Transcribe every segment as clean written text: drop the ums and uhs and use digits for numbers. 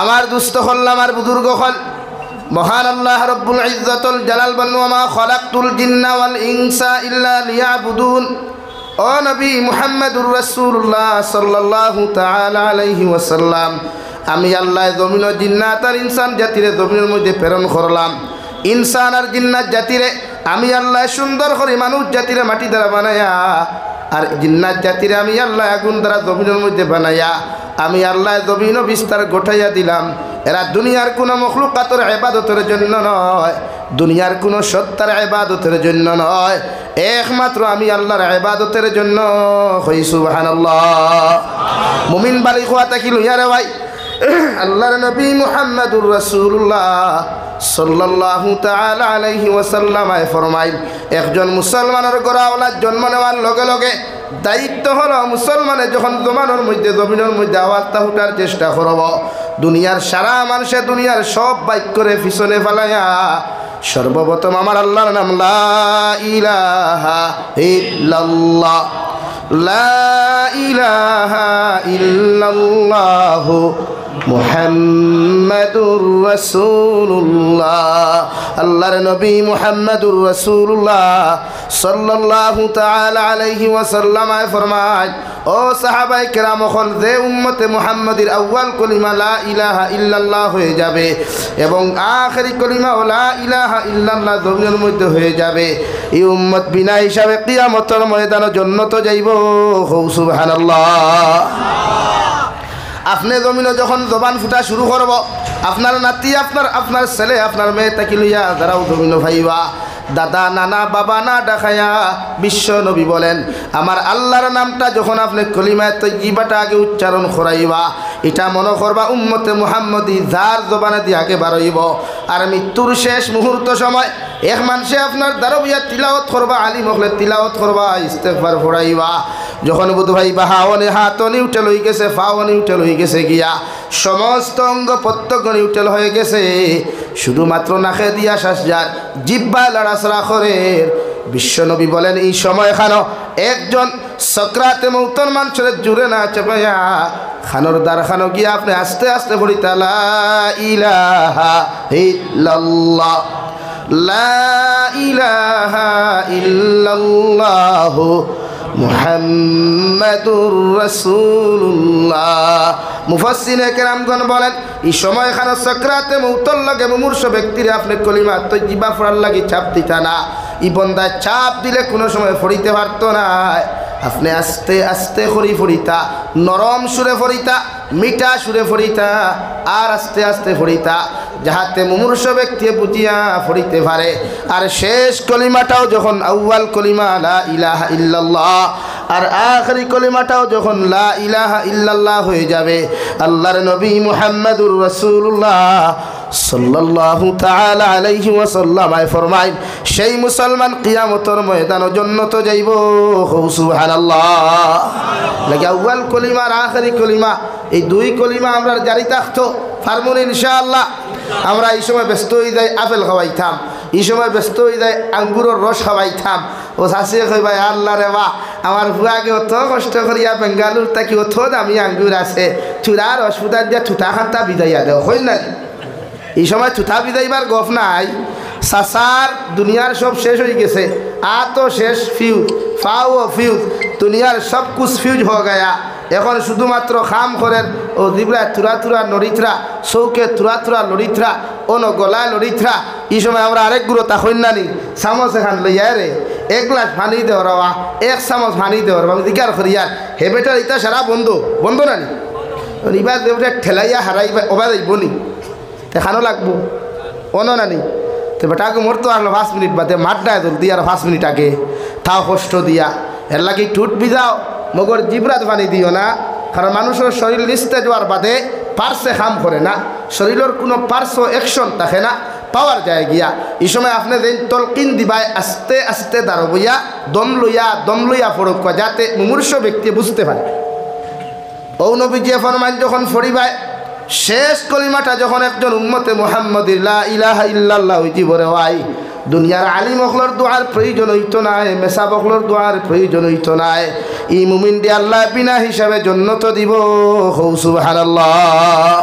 আমার দুস্থ হল, আমার বুজুর্গ হল, মহান আল্লাহ রব্বুল ইজ্জতুল জালাল বলেন, ওয়া মা খালাকতুল জিন্না ওয়াল ইনসা ইল্লা লিয়াবুদুন। ও নবী মুহাম্মদুর রাসূলুল্লাহ সাল্লাল্লাহু তাআলা আলাইহি ওয়াসাল্লাম, আমি আল্লাহ জমিন ও জিন্নাত আর ইনসান জাতিরে জমিনের মধ্যে প্রেরণ করলাম। ইনসান আর জিন্নাত জাতিরে আমি আল্লাহ সুন্দর করে মানুষ জাতিরে মাটি দ্বারা বানায়া, আর জিন্নাত জাতিরে আমি আল্লাহ আগুন দ্বারা জমিনের মধ্যে বানায়া আমি আল্লাহ জমিন ও বিস্তার গোটাইয়া দিলাম। এরা দুনিয়ার কোনো মখলুকাতের ইবাদতের জন্য নয়, দুনিয়ার কোনো সত্তার ইবাদতের জন্য নয়, একমাত্র আমি আল্লাহর ইবাদতের জন্য। হই সুবহানাল্লাহ। মুমিন বালি খোয়াতা কি লইয়ারে ভাই, আল্লাহর নবী মুহাম্মদুর রাসূলুল্লাহ সাল্লাল্লাহু তাআলা আলাইহি ওয়াসাল্লাম ফরমাইল, একজন মুসলমানের গড়াওয়ালার জন্ম নেওয়ার লগে লগে দায়িত্ব হলো মুসলমানের যখন জমানোর মধ্যে জমিনের মধ্যে আওয়াজটা উঠার চেষ্টা করব, দুনিয়ার সারা মানুষে দুনিয়ার সব বাইক করে পিছনে ফেলাইয়া সর্বপ্রথম আমার আল্লাহর নাম লা ইলাহা ইল্লাল্লাহ, লা ইলাহা ইল্লাল্লাহ মুহাম্মাদুর রাসূলুল্লাহ। আল্লাহর নবী মুহাম্মাদুর রাসূলুল্লাহ সাল্লাল্লাহু তাআলা আলাইহি ওয়াসাল্লাম ফরমায়, ও সাহাবায়ে কেরাম হল, যে উম্মতে মুহাম্মাদির আউয়াল কলিমা লা ইলাহা ইল্লাল্লাহ হয়ে যাবে এবং আখেরি কলিমা লা ইলাহা ইল্লাল্লাহ জমিনের মধ্যে হয়ে যাবে, এই উম্মত বিনা হিসাবে কিয়ামতের ময়দানে জান্নাতে যাইব। সুবহানাল্লাহ। আপনি জমিনে যখন জবান ফুটা শুরু করব, আপনার নাতি, আপনার ছেলে, আপনার মেয়ে তাকি লইয়া যারাও জমিনে ভাইবা, দাদা নানা বাবা না ডাকায়া বিশ্ব নবী বলেন, আমার আল্লাহর নামটা যখন আপনি কলিমায়ে তয়্যিবাটা আগে উচ্চারণ করাইবা, এটা মনে করবা উম্মতে মুহাম্মদী যার জবানে দিয়ে আগে বারইব। আর মৃত্যুর শেষ মুহূর্ত সময় এক মানুষে আপনার দারবিয়া তিলাওয়াত করবা, আলিম হলে তিলাওয়াত করবা, ইস্তেগফার পড়াইবা, যখন বুধ ভাই বাহাওয়ানে হাতনি উঠে লই গেছে, ফাওয়ানি উঠে লই গেছে গিয়া সমস্ত অঙ্গ প্রত্যঙ্গ উঠেল হয়ে গেছে, শুধুমাত্র নাকে দিয়া শ্বাসজার জিহ্বা লড়াছড়া করে। বিশ্বনবী বলেন, এই সময় খানো একজন সকরাতে মৌতর মানুষের জুড়ে না চাপাইয়া খানোর দ্বার খানো গিয়া আপনি আস্তে আস্তে পড়িতা লা ইলাহা ইল্লাল্লাহ, লা ইলাহা ইল্লাল্লাহ মুহাম্মাদুর রাসূলুল্লাহ। মুফাসসিরে কেরামগণ বলেন, এই সময়খানে সাকরাতে মউতর লাগে মুমূর্ষ ব্যক্তির আপনি কলিমা তয়্যিবা পড়ার লাগি চাপ দিতা না, ই বন্দা চাপ দিলে কোনো সময় ফড়িতে পারতো না। আপনি আস্তে আস্তে করি ফড়িতা, নরম সুরে ফড়িতা, মিঠা সুরে ফড়িতা, আর আস্তে আস্তে ফড়িতা, যাহাতে মুমূর্ষ ব্যক্তি বুঝিয়া ফড়িতে পারে। আর শেষ কলিমাটাও যখন আউয়াল কলিমা লা ইলাহা ইল্লাল্লাহ আর আখরি কলিমাটাও যখন লা ইলাহা ইল্লাল্লাহ হয়ে যাবে, আল্লাহর নবী মুহাম্মদুর রাসূলুল্লাহ সাল্লাল্লাহু তাআলা আলাইহি ওয়াসাল্লাম ফরমায়, সেই মুসলমান কিয়ামতের ময়দানে জান্নাতে যাইব। সুবহানাল্লাহ। লাগে আউয়াল কলিমা আর আখরি কলিমা, এই দুই কলিমা আমরা জারি থাকতো ফার্মুন ইনশাআল্লাহ। আমরা এই সময় ব্যস্ত হয়ে যাই আপেল খাওয়াইতাম, এই সময় ব্যস্ত হয়ে যায় আঙ্গুরের রস খাওয়াইতাম। ও শাশিয়ে কই ভাই আল্লাহ রে বা আমার ভুয়াকে অত কষ্ট করিয়া বেঙ্গালুর তাকি অত দামি আঙ্গুর আছে, চূড়ার অসুবিধা দিয়া থুতা খান্তা বিদাইয়া দেও হইল না। এই সময় থুতা বিদাইবার গফ নাই, সাসার দুনিয়ার সব শেষ হয়ে গেছে, তো শেষ ফিউজ ফাও ফিউজ, দুনিয়ার সব কুছ ফিউজ হয়ে গয়া। এখন শুধুমাত্র খাম করেন ও জিবরা Thura Thura নড়িথরা, Chowk Thura Thura লড়িথরা, on গলায় লড়িথরা। এই সময় আমরা আরেক গুঁড়ো তা হইনানি চামচ এখান লইয়া রে এক গ্লাস পানি দেওয়ার বাবা, এক চামচ পানি দেওয়ার বাবা দিকার করিয়ার হে বেটার ইটা সারা বন্ধ বন্ধ নানি, এবার দেবটা ঠেলাইয়া হারাইবা ওবা যাইব নি, এখানো লাগবো অন নানি। তো বেটাকে মরতো আর 5 মিনিট বাদে মাঠটায় জলদি আর 5 মিনিট আগে তাও কষ্ট দিয়া এর লাগে ঠুট ভিজাও, মগর জিবরাত পানি দিও না, কারণ মানুষের শরীর নিস্তে যাওয়ার বাদে পার্শ্বে কাম করে না, শরীরের কোনো পার্শ্ব অ্যাকশন থাকে না, পাওয়ার যায় গিয়া। এই সময় আপনি যে তলকিন দিবাই আস্তে আস্তে দাঁড়বইয়া দম লইয়া পড়ক, যাতে মুমূর্ষ ব্যক্তি বুঝতে পারে। ও নবী যে ফরমান যখন ফরিবায় শেষ কলিমাটা যখন একজন উম্মতে মুহাম্মদির লা ইলাহা ইল্লাল্লাহ জীবরে হয়, দুনিয়ার আলিম অখলর দোয়ার প্রয়োজন হইতো নাই, মেসাব অখলর দোয়ার প্রয়োজন হইতো নাই, ই মুমিন দিয়ে আল্লাহ বিনা হিসাবে জান্নাত দিব। সুবহানাল্লাহ।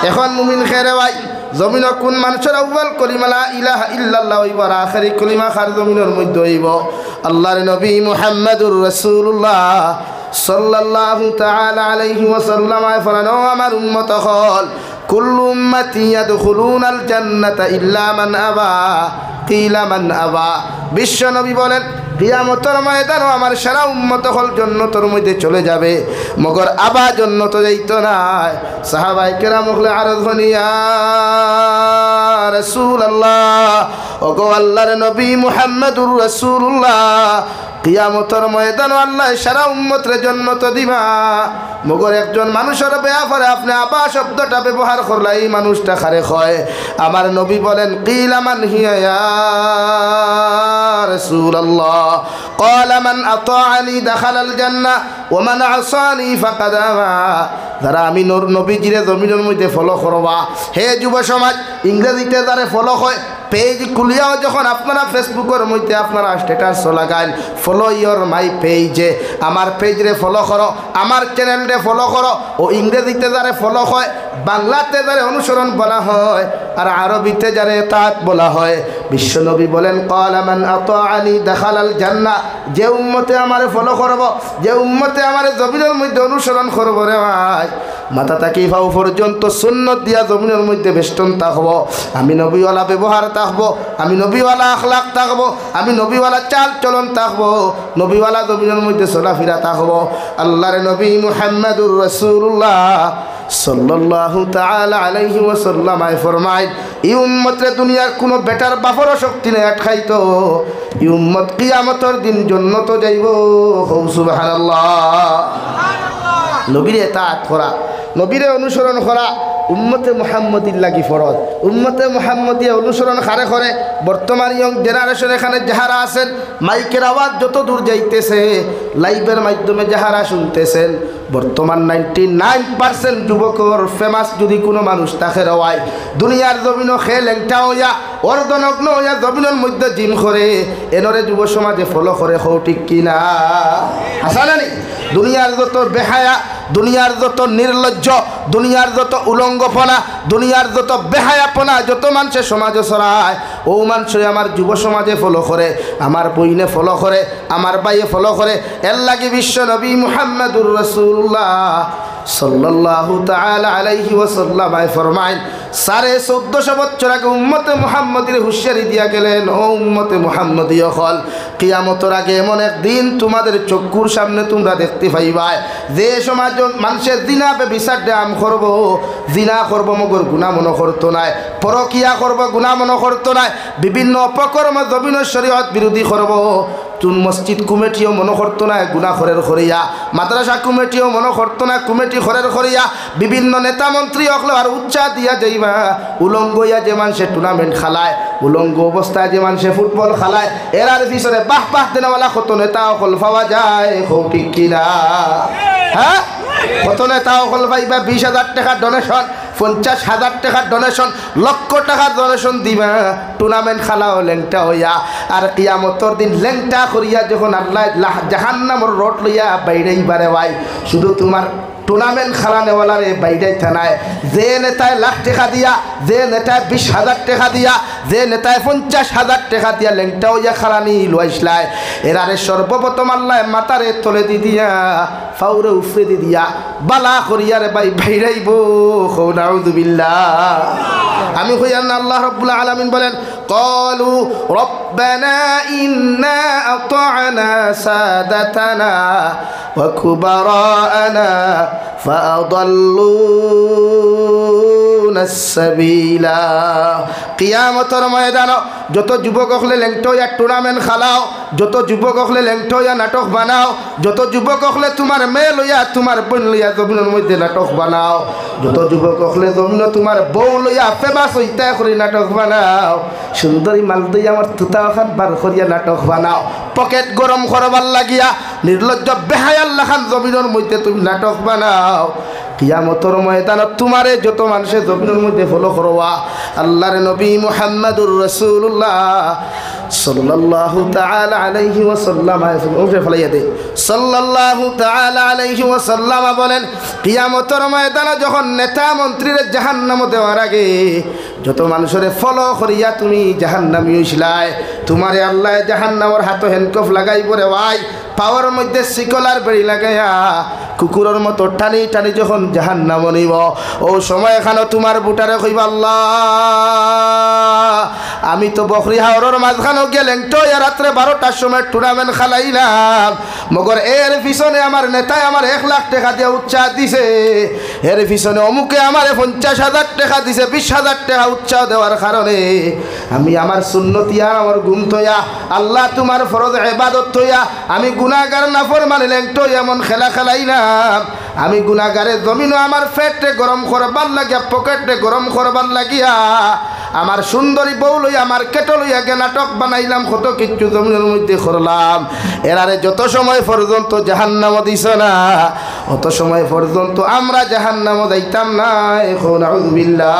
এখন মুমিন খেরে ভাই জমিন কোন মানুষের আউয়াল কলিমা লা ইলাহা ইল্লাল্লাহ হইব আর আখেরি কলিমা খার জমিনের মধ্যে হইব আল্লাহর নবী মুহাম্মদুর রাসূলুল্লাহ সাল্লাল্লাহু তাআলা আলাইহি ওয়াসাল্লাম ফরমানো আমার উম্মত হল কুল্লু উম্মতি ইয়াদখুলুনাল জান্নাতা ইল্লা মান আবা কিলা মান আবা বিশ্ব নবী বলেন কিয়ামতের ময়দানে আমার সারা উম্মত হল জান্নাতের মধ্যে চলে যাবে মগর আবা জান্নাত যাইতো না সাহাবায়ে কেরাম হলে আরজ হনিয়া রাসূলুল্লাহ ওগো আল্লাহর নবী মুহাম্মদুর রাসূলুল্লাহ কিয়ামতের ময়দানে আল্লাহ সারা উম্মতরে জান্নাত দিবা মগর একজন মানুষের ব্যাপারে আপনি আবা শব্দটা ব্যবহার করলে এই মানুষটা খারে হয় আমার নবী বলেন কিলা মান হিয়া ইয়া রাসূলুল্লাহ قال من اطاعني دخل الجنه ومن عصاني فقد ابى যারা আমি নবীজিরে জমিনের মধ্যে ফলো করবা হে যুব সমাজ ইংরেজিতে যারা ফলো হয় পেজ খুলিয়াও যখন আপনারা ফেসবুকের মধ্যে আপনারা স্ট্যাটাস লাগাইন ফলো ইয়োর মাই পেজে আমার পেজরে ফলো করো আমার চ্যানেলরে ফলো করো ও ইংরেজিতে যারা ফলো হয় বাংলাতে যারা অনুসরণ বলা হয় আর আরবিতে যারা তাত বলা হয় বিশ্বনবী বলেন ক্বালা মান আতাআনি দাখালাল জান্নাহ যে উম্মতে আমারে ফলো করব যে উম্মতে আমারে জমিনের মধ্যে অনুসরণ করব রে ভাই মাথা থাকি পাও পর্যন্ত সুন্নত দিয়া জমিনের মধ্যে বেষ্টন থাকবো আমি নবীওয়ালা ব্যবহার থাকবো আমি নবীওয়ালা আখলাক থাকবো আমি নবীওয়ালা চাল চলন থাকবো নবীওয়ালা জমিনের মধ্যে চলাফেরা থাকবো আল্লাহর নবী মুহাম্মদুর রাসূলুল্লাহ সাল্লাল্লাহু তাআলা আলাইহি ওয়াসাল্লাম ফরমায় এই উম্মতের দুনিয়ার কোনো বেটার বাপরও শক্তি নেই আটকাইতো এই উম্মত কিয়ামতের দিন জান্নাতে যাইব সুবহানাল্লাহ নবীরে তাআত করা নবীরে অনুসরণ করা উম্মতে মুহাম্মদির লাগি ফরজ উম্মতে মুহাম্মদিয়া অনুসরণ খারে করে বর্তমান ইয়ং জেনারেশন এখানে যাহারা আছেন মাইকের আওয়াজ যত দূর যাইতেছে লাইভের মাধ্যমে যাহারা শুনতেছেন বর্তমান 99% যুবকর ফেমাস যদি কোনো মানুষ তাকে রওয়ায় দুনিয়ার জমিনও খেল একটা হইয়া অর্ধনগ্ন হইয়া জমিনের মধ্যে জিম করে এনরে যুব সমাজে ফলো করে হও ঠিক কিনা হাসানানি দুনিয়ার যত বেহায়া দুনিয়ার যত নির্লজ্জ দুনিয়ার যত উলঙ্গপনা দুনিয়ার যত বেহায়াপনা যত মানুষের সমাজে ছড়ায় ও মানুষে আমার যুব সমাজে ফলো করে আমার বইনে ফলো করে আমার বাইয়ে ফলো করে এর লাগি বিশ্ব নবী মুহাম্মদুর রাসূলুল্লাহ সাল্লাল্লাহু তাআলা আলাইহি ওয়াসাল্লাম ফরমায় 1450 বছর আগে উম্মতে মুহাম্মদির হুঁশিয়ারি দিয়া গেলেন ও উম্মতে মুহাম্মদীয় হল কিয়ামতের আগে এমন একদিন তোমাদের চক্ষুর সামনে তোমরা দেখতে পাইবা যে সমাজ মানুষের জিনা বেবিচার দাম করব জিনা করব মগর গুনাহ মনে করতো নাই পরকিয়া করব গুনাহ মনে করতো নাই বিভিন্ন অপকর্ম জমিন শরীয়ত বিরোধী করব তুন মসজিদ কমিটিও মনে করতো না গুনাহ খরের খরিয়া মাদ্রাসা কমিটিও মনে করতো না কমিটি খরের খরিয়া বিভিন্ন নেতা মন্ত্রী হকলে আর উচ্চা দিয়া যাইবা উলঙ্গ ইয়া যে মানুষে টুর্নামেন্ট খেলায় উলঙ্গ অবস্থায় যে মানুষে ফুটবল খেলায় এরার পিছনে বাহ বাহ দেনাওয়ালা কত নেতা হল পাওয়া যায় খুব ঠিক কিনা হ্যাঁ কত নেতা হল পাইবা 20,000 টাকা ডোনেশন 50,000 টাকার ডোনেশন লক্ষ টাকার ডোনেশন দিবা টুর্নামেন্ট খেলাও লেংটা হইয়া আর কিয়ামতের দিন লেংটা করিয়া যখন আল্লাহ জাহান্নামের রোড লইয়া বাইরেই বারে ভাই শুধু তোমার টুর্নামেন্ট খেলানেওয়ালারে বাইরে থানায় যে নেতায় লাখ টাকা দিয়া যে নেতায় 20,000 টাকা দিয়া যে নেতায় 50,000 টাকা দিয়া লেংটা হইয়া খেলানি লইসলায় এরারে সর্বপ্রথম আল্লাহ মাতারে তলে দি দিয়া ফাউরে উফরে দি দিয়া বালা করিয়ারে ভাই বাইরাইব নাউযুবিল্লাহ আমি কইয়া না আল্লাহ রাব্বুল আলামিন বলেন ক্বালু রব্বানা ইন্না আতা'না সাদাতানা ওয়া কুবারানা ফাআদাল্লুনা সাবিলা কিয়ামতের ময়দান যত যুবক হলে লেংটো ইয়া টুর্নামেন্ট খেলাও যত যুবক হলে লেংটো ইয়া নাটক বানাও যত যুবক হলে তোমার মেয়ে লইয়া তোমার বোন লইয়া জমিনের মধ্যে নাটক বানাও যত যুবক হলে জমিন তোমার বউ লইয়া ফেমাস হইতা করে নাটক বানাও সুন্দরী মাল দইয়া আমার তুতা খান বার করিয়া নাটক বানাও পকেট গরম করবার লাগিয়া নির্লজ্জ বেহায়াল্লাহ খান জমিনের মধ্যে তুমি নাটক বানাও কিয়ামতের ময়দানত তোমারে যত মানুষে জমিনের মধ্যে ফলো করবা আল্লাহর নবী মুহাম্মদুর রাসূলুল্লাহ সাল্লাল্লাহু তাআলা আলাইহি ওয়াসাল্লাম ওকে ফলাইয়া দে সাল্লাল্লাহু তাআলা আলাইহি ওয়াসাল্লাম বলেন কিয়ামতের ময়দানে যখন নেতা মন্ত্রীর জাহান্নামে দেওয়ার আগে যত মানুষের ফলো করিয়া তুমি জাহান্নামী হইছিলাই তোমারে আল্লাহ জাহান্নামের হাতে হ্যান্ডকাফ লাগাই পরে ভাই পাওয়ার মধ্যে শিকলার বেড়ি লাগাইয়া কুকুরের মতো টানি টানি যখন জাহান্নাম নিব ও সময় এখানে তোমার বুটারে কইবা আল্লাহ আমি তো বকরি হাওরের মাঝখানে গেলেন তো রাত্রে 12টার সময় টুর্নামেন্ট খেলাইলাম মগর এর পিছনে আমার নেতায় আমার 1 লাখ টাকা দিয়ে উৎসাহ দিছে এর পিছনে অমুকে আমার 50,000 টাকা দিছে 20,000 টাকা উৎসাহ দেওয়ার কারণে আমি আমার সুন্নতিয়া আমার গুম থইয়া আল্লাহ তোমার ফরজ ইবাদত থইয়া আমি গুনাহগার নাফরমানি লেংটো এমন খেলা খেলাইলাম আমি গুনাহগারের জমিনও আমার পেটে গরম করবার লাগিয়া পকেটে গরম করবার লাগিয়া আমার সুন্দরী বউ লইয়া আমার কেটো লইয়া গে নাটক বানাইলাম কত কিচ্ছু জমিনের মধ্যে করলাম এরারে যত সময় পর্যন্ত জাহান্নাম দিছ না অত সময় পর্যন্ত আমরা জাহান্নাম যাইতাম না এখন আউযুবিল্লাহ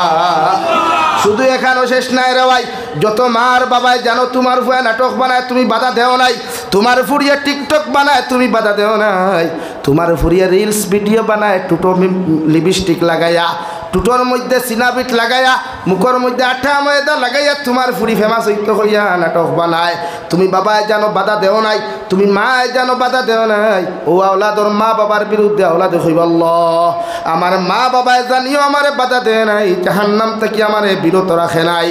শুধু এখানেও শেষ নাই রে ভাই যত মার বাবাই জানো তোমার ফুয়া নাটক বানায় তুমি বাধা দেও নাই তোমার ফুরিয়া টিকটক বানায় তুমি বাধা দেও নাই তোমার ফুরিয়া রিলস ভিডিও বানায় টুটো লিপস্টিক লাগাইয়া টুটোর মধ্যে সিনাবিট লাগাইয়া মুখের মধ্যে আঠা ময়দা লাগাইয়া তোমার ফুরি ফেমাস হইতে হইয়া নাটক বানায় তুমি বাবায় জানো বাধা দেও নাই তুমি মায় জানো বাধা দেও নাই ও আওলাদর মা বাবার বিরুদ্ধে আওলাদে হইব আল্লাহ আমার মা বাবায় জানিও আমারে বাধা দেয় নাই জাহান্নাম থেকে আমারে বিরত রাখে নাই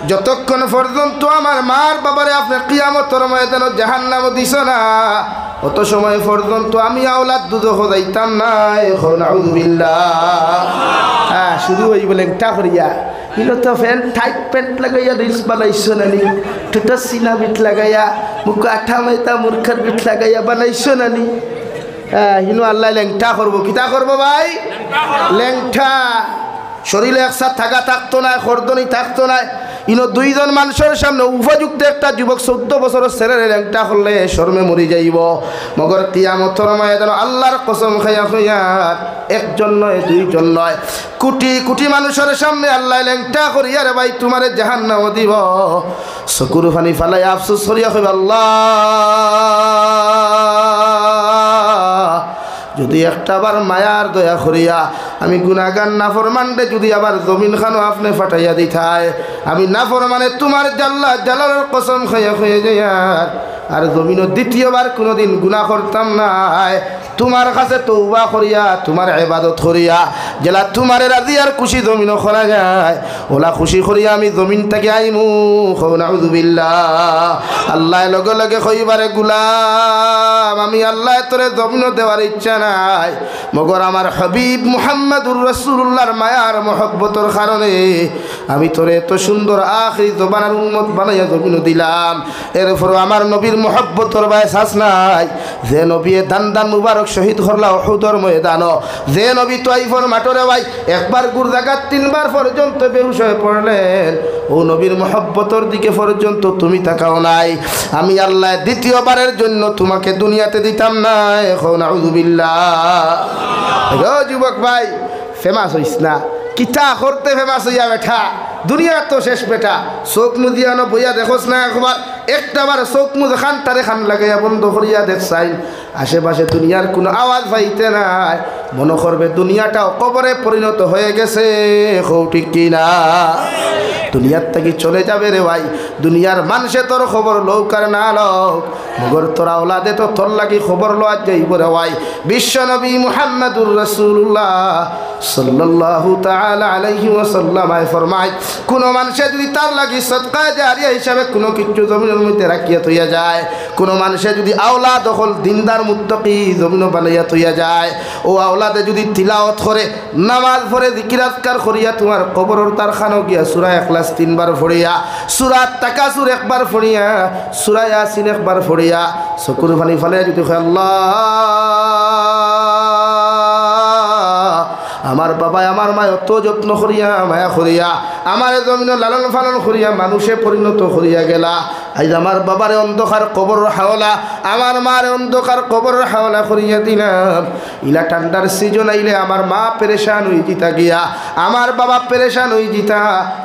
যতক্ষণ পর্যন্ত আমার মার বাবারে আপনি কিয়ামতের ময়দানে জাহান্নাম দিছ না অত সময় পর্যন্ত আমি আওলাদ দুধ যাইতাম না এখন আউযুবিল্লাহ হ্যাঁ শুধু ওই বলেন টা করিয়া ইনো তো ফ্যান টাইট প্যান্ট লাগাইয়া রিলস বানাইছো নানি টুটা সিনা বিট লাগাইয়া মুখ আঠা মাইতা মূর্খার বিট লাগাইয়া বানাইছো নানি হ্যাঁ ইনো আল্লাহ লেংটা করবো কিতা করবো ভাই লেংটা শরীরে একসাথ থাকা থাকতো না খরদনি থাকতো না ইনো দুইজন মানুষের সামনে উপযুক্ত একটা যুবক 14 বছরের ছেলের ল্যাংটা করলে শর্মে মরি যাইব মগর কিয়ামতের ময়দানে আল্লাহর কসম খাইয়া কইয়ার একজন নয় দুইজন নয় কোটি কোটি মানুষের সামনে আল্লাহ ল্যাংটা করিয়া রে ভাই তোমারে জাহান্নাম দিব চকুর পানি ফালাই আফসোস করিয়া কইবা আল্লাহ যদি একটাবার মায়ার দয়া করিয়া আমি গুনাহগার নাফরমানরে যদি আবার জমিন খানো আপনি ফাটাইয়া দিতায় আমি নাফরমানে তোমার জাল্লা জালালের কসম খাইয়া খাইয়া যাইয়ার আর জমিনও দ্বিতীয়বার কোনোদিন গুনাহ করতাম না তোমার কাছে তওবা করিয়া তোমার ইবাদত করিয়া জেলা তোমার রাজি আর খুশি জমিনও করা যায় ওলা খুশি করিয়া আমি জমিন থেকে আইমু নাউযুবিল্লাহ আল্লাহ লগে লগে কইবারে গোলাম আমি আল্লাহ তোরে জমিনও দেওয়ার ইচ্ছা নাই মগর আমার হাবিব মুহাম্মদুর রাসূলুল্লাহর মায়ার মহব্বতের কারণে আমি তোরে এত সুন্দর আখিরি জবানের উম্মত বানাইয়া জমিনও দিলাম এরপর আমার নবীর মহব্বতের বায়সাস নাই যে নবী দান দান মুবারক শহীদ করলা উহুদের ময়দানে যে নবী তাইফের মাঠরে ভাই একবার গুর জায়গা 3 বার পর্যন্ত বেহুশ হয়ে পড়লেন ও নবীর মহব্বতের দিকে পর্যন্ত তুমি তাকাও নাই আমি আল্লাহ দ্বিতীয়বারের জন্য তোমাকে দুনিয়াতে দিতাম না এখন আউযুবিল্লাহ যুবক ভাই ফেমাস হইস না কিতা করতে ফেমাস হইয়া বেঠা দুনিয়া তো শেষ বেটা চোখ মুদিয়ানো বইয়া দেখোস না একবার একটাবার চোখ মুদ খান তারে খান লাগাইয়া বন্ধ করিয়া দেখছাই আশেপাশে দুনিয়ার কোনো আওয়াজ পাইতে নাই মনে করবে দুনিয়াটাও কবরে পরিণত হয়ে গেছে ঠিক কিনা দুনিয়ার থেকে চলে যাবে রে ভাই দুনিয়ার মানুষে তোর খবর লৌক আর না লোক মগর তোরা ওলাদে তো তোর লাগি খবর লওয়া যাইব রে ভাই বিশ্ব নবী মুহাম্মদুর রাসূলুল্লাহ সাল্লাল্লাহু তাআলা আলাইহি ওয়াসাল্লাম ফরমায় কোন মানুষে যদি তার লাগি সদকা জারিয়া হিসাবে কোনো কিছু জমিনের মধ্যে রাখিয়া থইয়া যায় কোন মানুষে যদি আওলাদ দখল দিনদার মুত্তাকি জমিন বানাইয়া থইয়া যায় ও আওলাদে যদি তিলাওয়াত করে নামাজ পড়ে জিকির আজকার করিয়া তোমার কবরের তার খানো গিয়া সূরা ইখলাস 3 বার পড়িয়া সূরা তাকাসুর একবার পড়িয়া সূরা ইয়াসিন একবার পড়িয়া চকুর পানি ফেলে যদি আল্লাহ আমার বাবা আমার মা অত যত্ন করিয়া মায়া করিয়া আমার জমিন লালন পালন করিয়া মানুষে পরিণত করিয়া গেলা আজ আমার বাবারে অন্ধকার কবর হাওলা, আমার মার অন্ধকার কবর হাওলা করিয়া দিলাম। ইলা ঠান্ডার সিজন আইলে আমার মা পেরেশান হয়ে জিতা গিয়া, আমার বাবা পেরেশান হয়ে জিতা,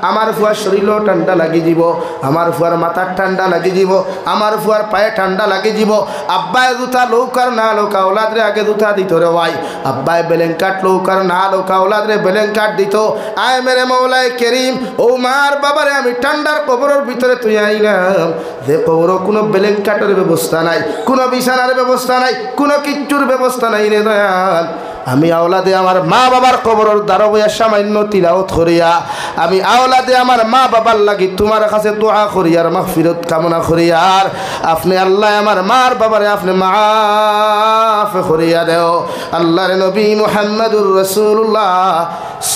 আমার ফুয়ার শরীরও ঠান্ডা লাগি যাব, আমার ফুয়ার মাথার ঠান্ডা লাগি যাব, আমার ফুয়ার পায়ে ঠান্ডা লাগি যাব। আব্বায় জুতা লৌকার না লৌকা ওলাদ রে আগে জুতা দিত রে ভাই, আব্বায় বেলেঙ্কাট লৌকার না লৌকা ওলাদ রে বেলেঙ্কাট দিত। আয় মেরে মৌলাই কেরিম, ও মার বাবারে আমি ঠান্ডার কবরের ভিতরে তুই আইলাম, যে কবরও কোনো বেলেঙ্কাটের ব্যবস্থা নাই, কোনো বিছানার ব্যবস্থা নাই, কোনো কিচ্ছুর ব্যবস্থা নাই রে দয়াল। আমি আওলাদে আমার মা বাবার কবরের দ্বারা বইয়া সামান্য তিলাওয়াত করিয়া, আমি আওলাদে আমার মা বাবার লাগি তোমার কাছে দোয়া করি আর মাগফিরাত কামনা করি, আর আপনি আল্লাহ আমার মার বাবারে আপনি মাফ করিয়া দেও। আল্লাহর নবী মুহাম্মদুর রাসূলুল্লাহ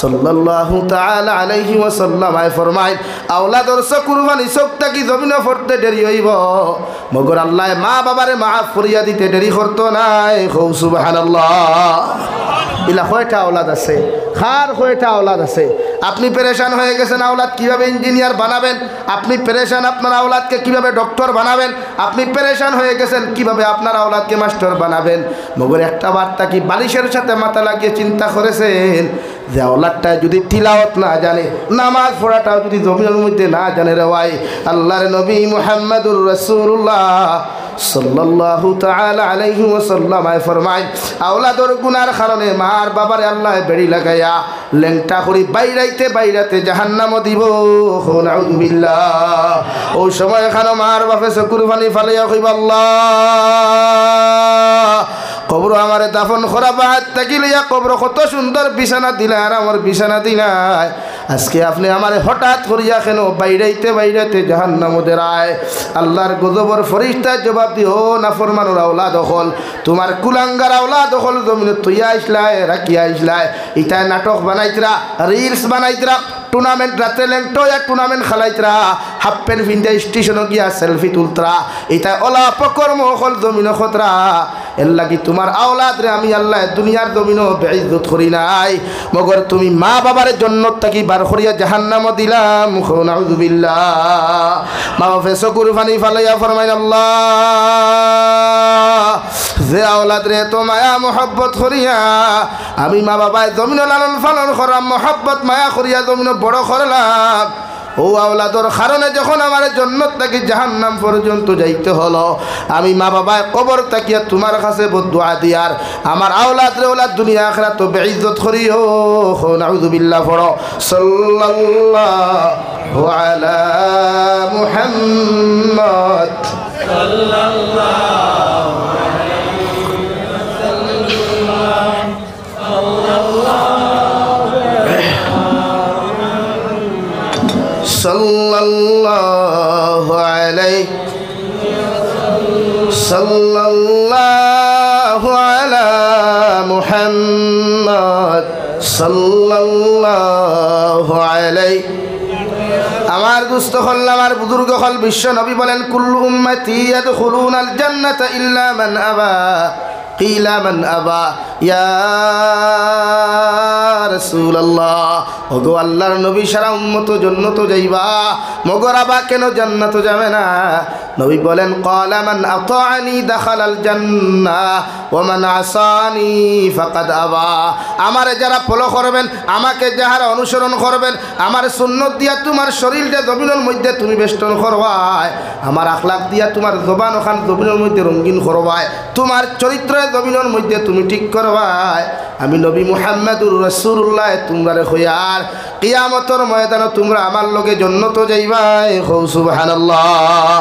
সাল্লাল্লাহু তাআলা আলাইহি ওয়াসাল্লাম আয় ফরমায়, আওলাদর কুরবানি চোখটা কি জমিনে পড়তে দেরি হইব, মগর আল্লাহ মা বাবারে মাফ করিয়া দিতে দেরি করতো নাই। খুব সুবহানাল্লাহ। ইলা কয়টা আওলাদ আছে, খার কয়টা আওলাদ আছে। আপনি পেরেশান হয়ে গেছেন আওলাদ কিভাবে ইঞ্জিনিয়ার বানাবেন, আপনি পেরেশান আপনার আওলাদকে কিভাবে ডক্টর বানাবেন, আপনি পেরেশান হয়ে গেছেন কিভাবে আপনার আওলাদকে মাস্টার বানাবেন। মগর একটা বার্তা কি বালিশের সাথে মাথা লাগিয়ে চিন্তা করেছেন যে আওলাদটা যদি তিলাওয়াত না জানে, নামাজ পড়াটাও যদি জমিনের মধ্যে না জানে রে ভাই, আল্লাহর নবী মুহাম্মদুর রাসূলুল্লাহ সাল্লাল্লাহু তাআলা আলাইহি ওয়াসাল্লাম আয় ফরমায়, আওলাদর গুনার কারণে মার বাবারে আল্লাহ বেড়ি লাগাইয়া লেংটা করি বাইরাইতে বাইরাতে জাহান্নামও দিব। নাউযুবিল্লাহ। ওই সময় খানো মার বাপে চকুর পানি ফালাইয়া কইবা, আল্লাহ কবর আমারে দাফন করা বাদ থাকিলিয়া কবর কত সুন্দর বিছানা দিলা আর আমার বিছানা দিলাই, আজকে আপনি আমারে হঠাৎ করিয়া কেন বাইরাইতে বাইরাতে জাহান্নামে দেরায়। আল্লাহর গজবর ফরিস্তা জবাব দিও, নাফরমানুর আওলাদ হল, তোমার কুলাঙ্গার আওলাদ হল জমিনে তুইয়া আইসলায় রাখিয়া আইসলায়, ইটায় নাটক বানাইতরা, রিলস বানাইতরা, টুর্নামেন্ট রাত্রে লেংটোয়া টুর্নামেন্ট খেলাইতরা, হাফ প্যান্ট ভিন্দা স্টেশনে গিয়া সেলফি তুলতরা, এটা ওলা পকর্ম হল জমিন খতরা। এর লাগি তোমার আওলাদ রে আমি আল্লাহ দুনিয়ার জমিনও বেইজ্জত করি নাই, মগর তুমি মা বাবার জন্য তাকি বার করিয়া জাহান্নামও দিলাম। নাউযুবিল্লাহ। মা বাপে চকুর পানি ফালাইয়া ফরমাইন, আল্লাহ যে আওলাদ রে তো মায়া মোহব্বত করিয়া আমি মা বাবায় জমিন লালন পালন করাম, মোহব্বত মায়া করিয়া জমিন বড় করলাম, ও আওলাদর কারণে যখন আমার জন্নত থাকি জাহান্নাম পর্যন্ত যাইতে হলো, আমি মা বাবায় কবর তাকিয়া তোমার কাছে বদুয়া দিয়ার আমার আওলাদ রে ওলাদ দুনিয়া আখিরাত তো বেইজ্জত করিও। নাউযুবিল্লাহ। পড়ো সাল্লাল্লাহু আলা মুহাম্মদ সাল্লাল্লাহু সাল্লাল্লাহু আলাইহি সাল্লাল্লাহু আলা মুহাম্মদ সাল্লাল্লাহু আলাইহি। আমার দুস্থ হল, আমার বুজুর্গ হল, বিশ্ব নবী বলেন, কুল্লু উম্মতি ইয়াদখুলুনাল জান্নাতা ইল্লা মান আবা। কিলা মান আবা ইয়া রাসূলুল্লাহ, ওগো আল্লাহর নবী সারা উম্মত জান্নাত যাইবা, মগর আবা কেন জান্নাত যাবে না? নবী বলেন, ক্বালা মান আতাআনি দাখালাল জান্নাহ ওয়া মান আসানি ফাকাদ আবা। আমারে যারা ফলো করবেন, আমাকে যারা অনুসরণ করবেন, আমার সুন্নত দিয়া তোমার শরীরটা জমিনের মধ্যে তুমি বেষ্টন করবাই, আমার আখলাক দিয়া তোমার জবান ওখান জমিনের মধ্যে রঙিন করবাই, তোমার চরিত্র জমিনের মধ্যে তুমি ঠিক করবাই। আমি নবী মুহাম্মদুর রাসূলুল্লাহ তোমরা হইয়ার কিয়ামতের ময়দানে তোমরা আমার লগে জান্নাতে যাইবাই। সুবহানাল্লাহ।